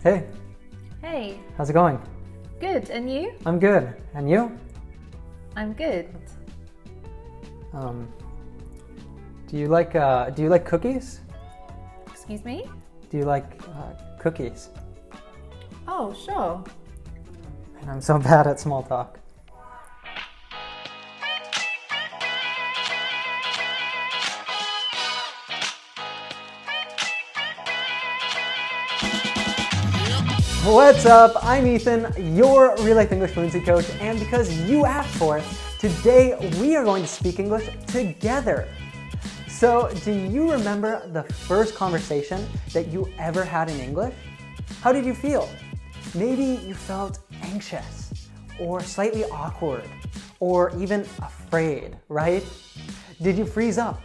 Hey, Hey, how's it going? good. And you? I'm good. And you? I'm good. Do you like cookies? Excuse me? Do you like cookies? Oh, sure. And I'm so bad at small talk. What's up? I'm Ethan, your real-life English fluency coach, and because you asked for it, today we are going to speak English together. So, do you remember the first conversation that you ever had in English? How did you feel? Maybe you felt anxious, or slightly awkward, or even afraid, right? Did you freeze up?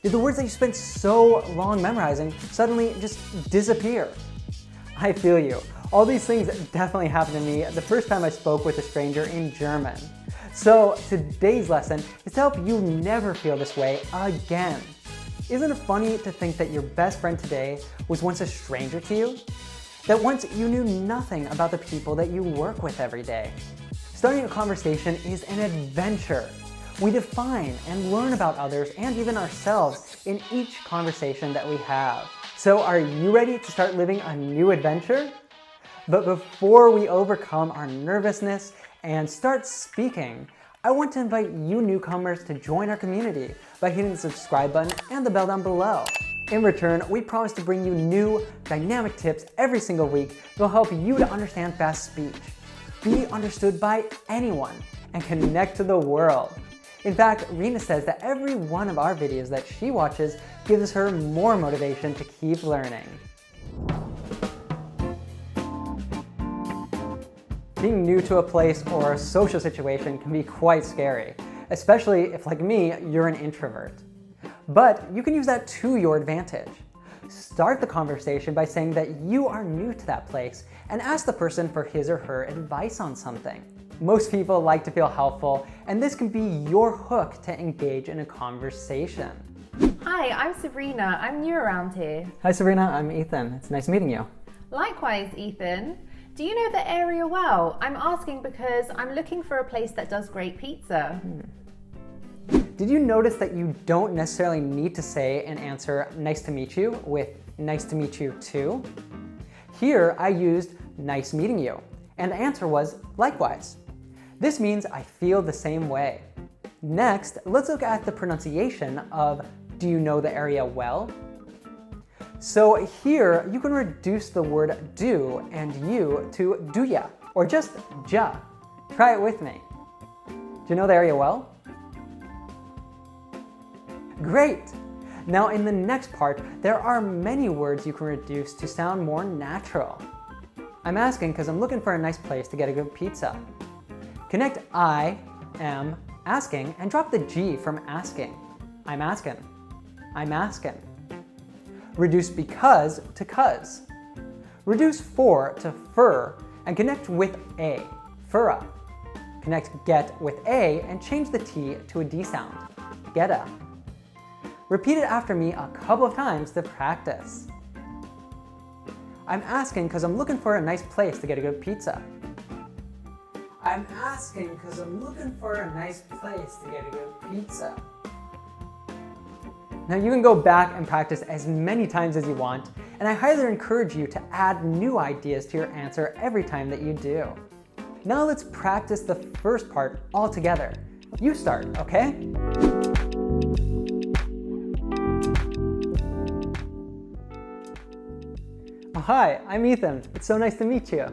Did the words that you spent so long memorizing suddenly just disappear? I feel you. All these things definitely happened to me the first time I spoke with a stranger in German. So today's lesson is to help you never feel this way again. Isn't it funny to think that your best friend today was once a stranger to you? That once you knew nothing about the people that you work with every day? Starting a conversation is an adventure. We define and learn about others and even ourselves in each conversation that we have. So are you ready to start living a new adventure? But before we overcome our nervousness and start speaking, I want to invite you newcomers to join our community by hitting the subscribe button and the bell down below. In return, we promise to bring you new, dynamic tips every single week that will help you to understand fast speech, be understood by anyone, and connect to the world. In fact, Rena says that every one of our videos that she watches gives her more motivation to keep learning. Being new to a place or a social situation can be quite scary, especially if, like me, you're an introvert. But you can use that to your advantage. Start the conversation by saying that you are new to that place and ask the person for his or her advice on something. Most people like to feel helpful, and this can be your hook to engage in a conversation. Hi, I'm Sabrina. I'm new around here. Hi Sabrina, I'm Ethan. It's nice meeting you. Likewise, Ethan. Do you know the area well? I'm asking because I'm looking for a place that does great pizza. Did you notice that you don't necessarily need to say and answer nice to meet you with nice to meet you too? Here I used nice meeting you, and the answer was likewise. This means I feel the same way. Next, let's look at the pronunciation of do you know the area well? So here you can reduce the word do and you to do ya, or just ja. Try it with me. Do you know the area well? Great! Now in the next part, there are many words you can reduce to sound more natural. I'm asking because I'm looking for a nice place to get a good pizza. Connect I am asking and drop the G from asking. I'm asking. I'm asking. Reduce because to cuz. Reduce for to fur and connect with a, furra. Connect get with a and change the T to a D sound, getta. Repeat it after me a couple of times to practice. I'm asking because I'm looking for a nice place to get a good pizza. I'm asking because I'm looking for a nice place to get a good pizza. Now you can go back and practice as many times as you want, and I highly encourage you to add new ideas to your answer every time that you do. Now let's practice the first part all together. You start, okay? Oh, hi, I'm Ethan. It's so nice to meet you.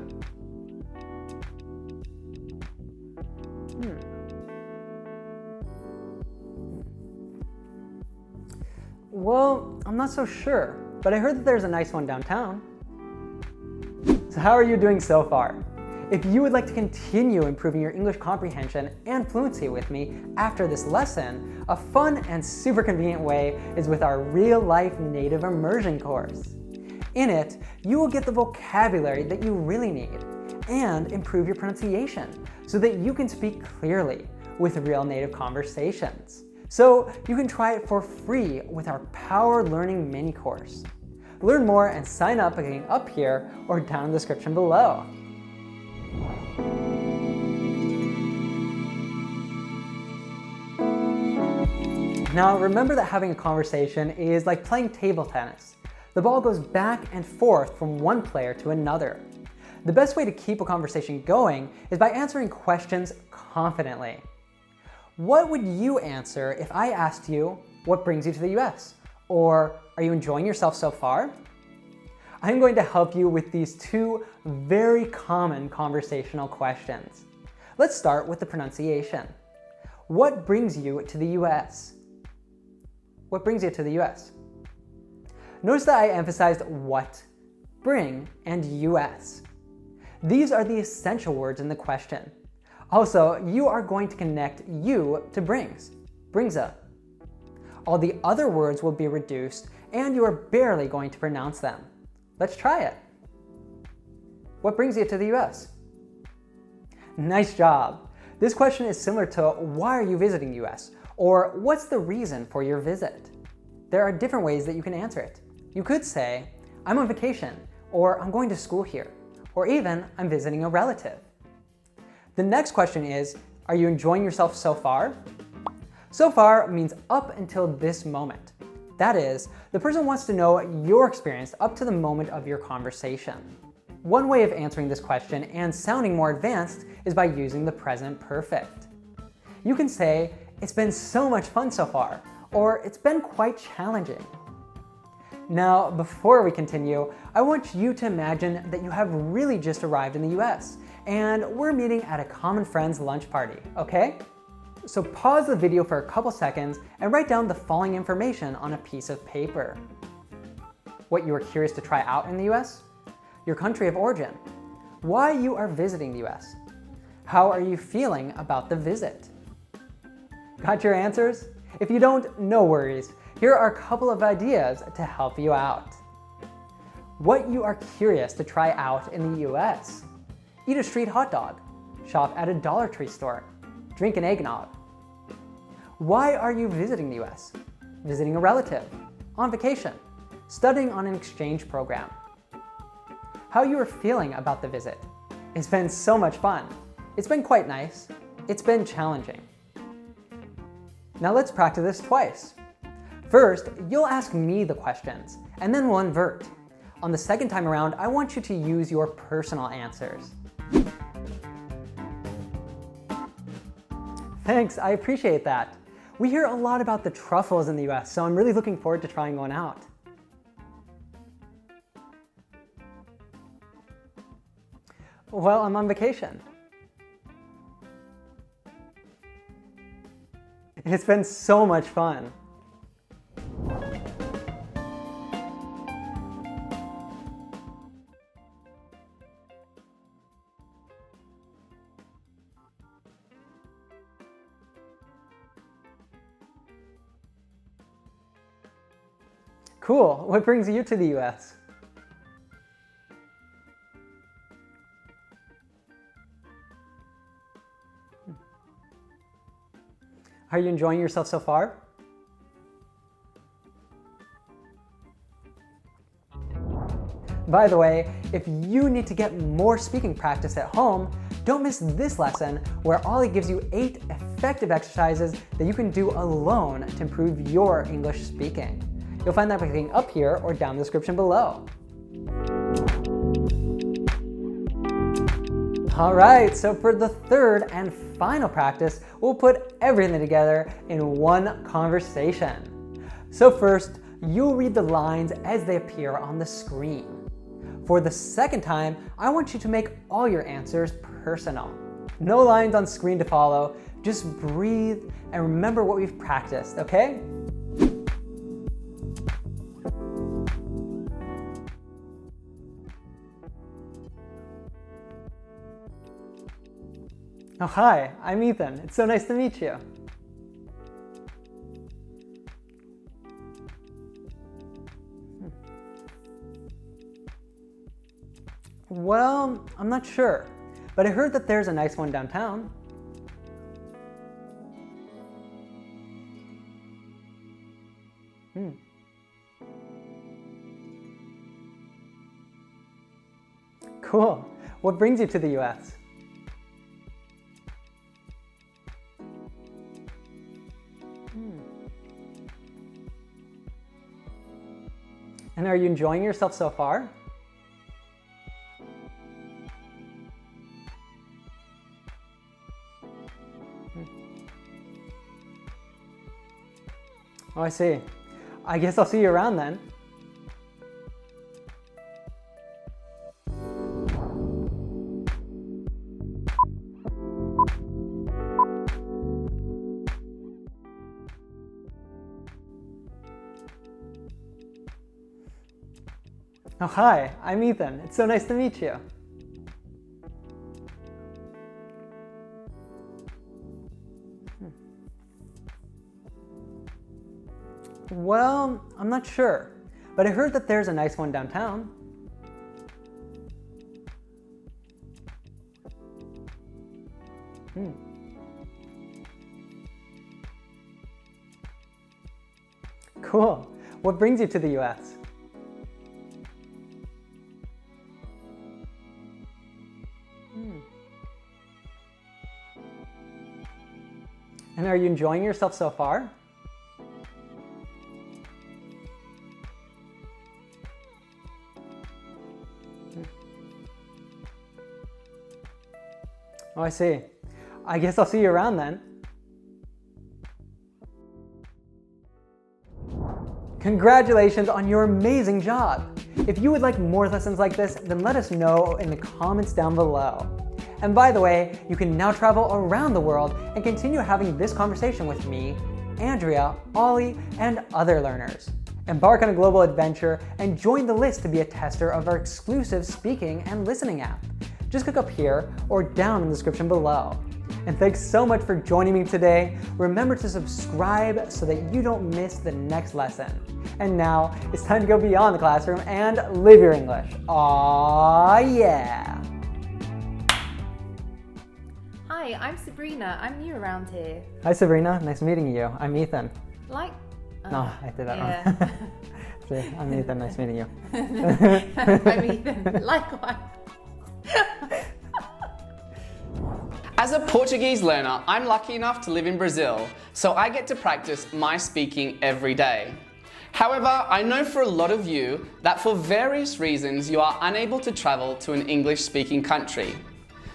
Well, I'm not so sure, but I heard that there's a nice one downtown. So how are you doing so far? If you would like to continue improving your English comprehension and fluency with me after this lesson, a fun and super convenient way is with our Real Life Native Immersion course. In it, you will get the vocabulary that you really need and improve your pronunciation so that you can speak clearly with real native conversations. So you can try it for free with our Power Learning mini course. Learn more and sign up by clicking up here or down in the description below. Now remember that having a conversation is like playing table tennis. The ball goes back and forth from one player to another. The best way to keep a conversation going is by answering questions confidently. What would you answer if I asked you, what brings you to the US? Or, are you enjoying yourself so far? I'm going to help you with these two very common conversational questions. Let's start with the pronunciation. What brings you to the US? What brings you to the US? Notice that I emphasized what, bring, and US. These are the essential words in the question. Also, you are going to connect you to brings, bringsa. All the other words will be reduced and you are barely going to pronounce them. Let's try it. What brings you to the US? Nice job. This question is similar to why are you visiting the US? Or what's the reason for your visit? There are different ways that you can answer it. You could say, I'm on vacation, or I'm going to school here, or even I'm visiting a relative. The next question is, are you enjoying yourself so far? So far means up until this moment. That is, the person wants to know your experience up to the moment of your conversation. One way of answering this question and sounding more advanced is by using the present perfect. You can say, it's been so much fun so far, or it's been quite challenging. Now, before we continue, I want you to imagine that you have really just arrived in the US and we're meeting at a common friend's lunch party, okay? So pause the video for a couple seconds and write down the following information on a piece of paper. What you are curious to try out in the US, your country of origin, why you are visiting the US, how are you feeling about the visit. Got your answers? If you don't, no worries. Here are a couple of ideas to help you out. What you are curious to try out in the US. Eat a street hot dog, shop at a Dollar Tree store, drink an eggnog. Why are you visiting the US? Visiting a relative, on vacation, studying on an exchange program. How you are feeling about the visit. It's been so much fun. It's been quite nice. It's been challenging. Now let's practice this twice. First, you'll ask me the questions, and then we'll invert. On the second time around, I want you to use your personal answers. Thanks, I appreciate that. We hear a lot about the truffles in the US, so I'm really looking forward to trying one out. Well, I'm on vacation. It's been so much fun. Cool. What brings you to the US? Are you enjoying yourself so far? By the way, if you need to get more speaking practice at home, don't miss this lesson where Ollie gives you 8 effective exercises that you can do alone to improve your English speaking. You'll find that by clicking up here or down in the description below. All right, so for the third and final practice, we'll put everything together in one conversation. So first, you'll read the lines as they appear on the screen. For the second time, I want you to make all your answers personal. No lines on screen to follow, just breathe and remember what we've practiced, okay? Oh, hi, I'm Ethan. It's so nice to meet you. Well, I'm not sure, but I heard that there's a nice one downtown. Cool. What brings you to the US? And are you enjoying yourself so far? Oh, I see. I guess I'll see you around then. Oh, hi, I'm Ethan. It's so nice to meet you. Well, I'm not sure, but I heard that there's a nice one downtown. Cool. What brings you to the US? And are you enjoying yourself so far? Oh, I see. I guess I'll see you around then. Congratulations on your amazing job! If you would like more lessons like this, then let us know in the comments down below. And by the way, you can now travel around the world and continue having this conversation with me, Andrea, Ollie, and other learners. Embark on a global adventure and join the list to be a tester of our exclusive speaking and listening app. Just click up here or down in the description below. And thanks so much for joining me today. Remember to subscribe so that you don't miss the next lesson. And now it's time to go beyond the classroom and live your English. Aw, yeah! Hi, I'm Sabrina. I'm new around here. Hi Sabrina, nice meeting you. I'm Ethan. Like? No, I did that yeah. wrong. See, I'm Ethan, nice meeting you. I'm Ethan. Likewise. As a Portuguese learner, I'm lucky enough to live in Brazil, so I get to practice my speaking every day. However, I know for a lot of you that for various reasons you are unable to travel to an English-speaking country.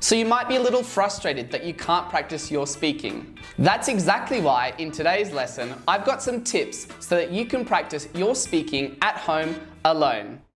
So you might be a little frustrated that you can't practice your speaking. That's exactly why in today's lesson, I've got some tips so that you can practice your speaking at home alone.